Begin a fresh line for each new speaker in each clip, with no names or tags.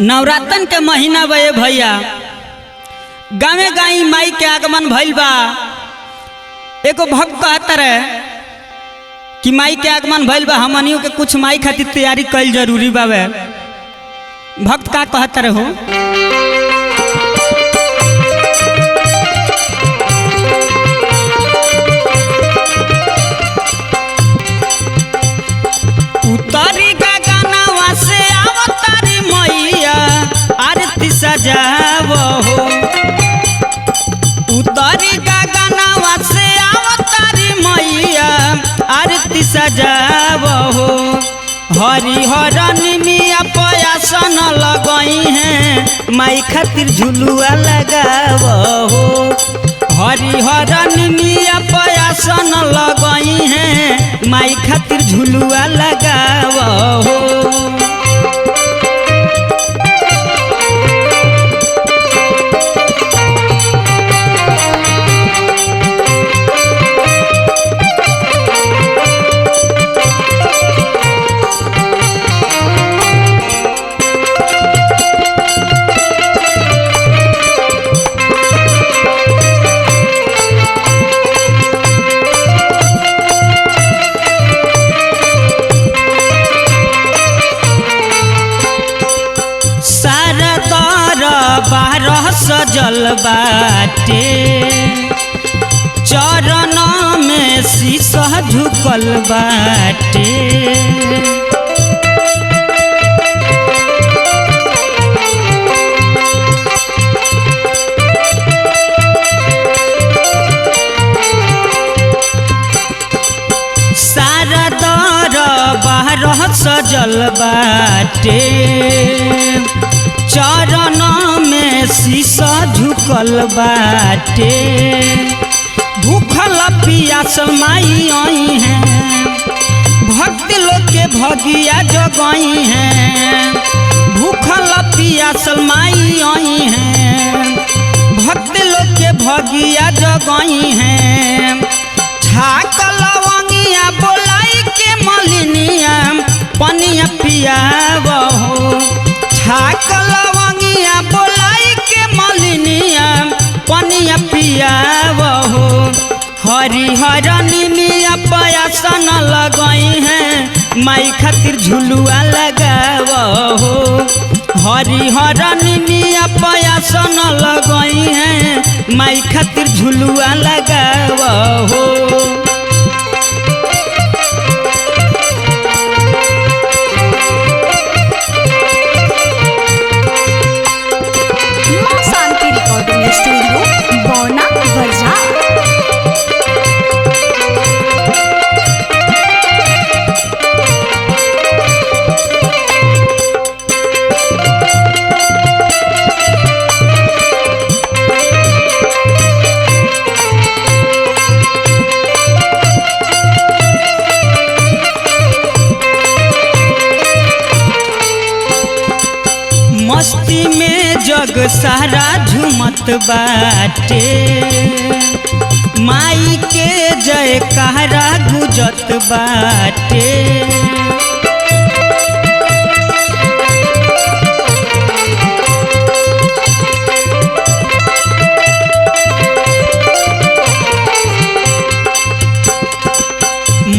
नवरात्रन के महीना बे भैया गाँवे गाई माई के आगमन भइल बा। एगो भक्त कहता रहे कि माई के आगमन भइल बा, हमनियों के कुछ माई खातिर तैयारी कईल जरूरी बावे। भक्त का कहता रहे हो, उतारी गगनवा से अवतारी मैया आरती सजावो हो। उतारी गगनवा से अवतारी मैया आरती सजावो हो। हरि हरन मिया पयासन लगई हैं माई खातिर झुलुआ लगावो हो। हरि हरन मिया पयासन लगई हैं माई खातिर झुलुआ लगावो हो। बारह सजल बाटे चरण में शीशा झुकल बाटे। सारा बारह सजल बाटे चरण में शीशा झुकल बाटे। भूखल पियासल माई आई हैं भक्त लोग के भगिया जगई हैं। भूखल पियासल माई आई हैं भक्त लोग के भगिया जगई हैं। छाक लवंगिया बोलाई के मलिनिया पनिया पियावो हो। छाक लवंगिया बोलाई के मलिनिया पनिया पियावो हो। हरि हरनी मिया पयासन लगई हैं माई खातिर झुलुआ लगावो हो। हरि हरनी मिया पयासन लगई हैं माई खातिर झुलुआ लगावो हो। मस्ती में जग सारा झूमत बाटे माई के जयकारा गुजत बाटे।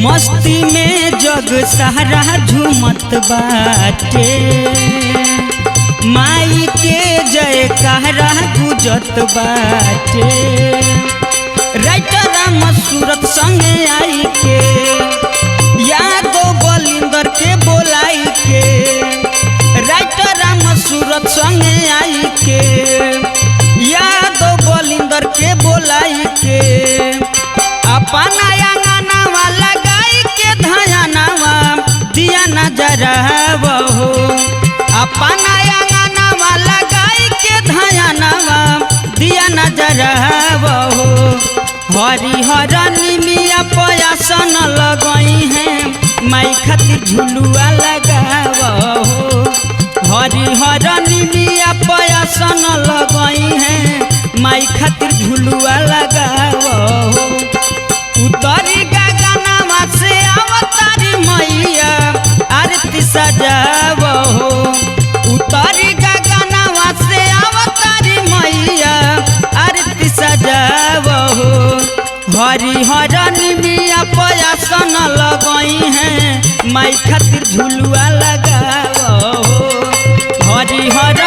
मस्ती में जग सारा झूमत बाटे माई के जयकारा गुजत बाटे। राइटर सूरत संगे आई के यादो बलिंदर के बोलाई के। राइटर सूरत संगे आई के यादो बलिंदर के बोलाई के। अपना अंगनावा लगाई के धयानावा दिया नजरावो हो। अपना अंगनावा लगाई के धयानावा दिया नजरावो हो। हरि हरनी मिया पयासन लगई हैं माई खातिर झुलुआ लगावो हो। हरि हरनी मिया पयासन लगई हैं माई खातिर झुलुआ लगावो हो। उतरी गगनवा से अवतारी मैया आरती सजावो हो। उतरी हरिहर निमिया पयासन लगई हैं माई खातिर झुलुआ लगाओ हरिहर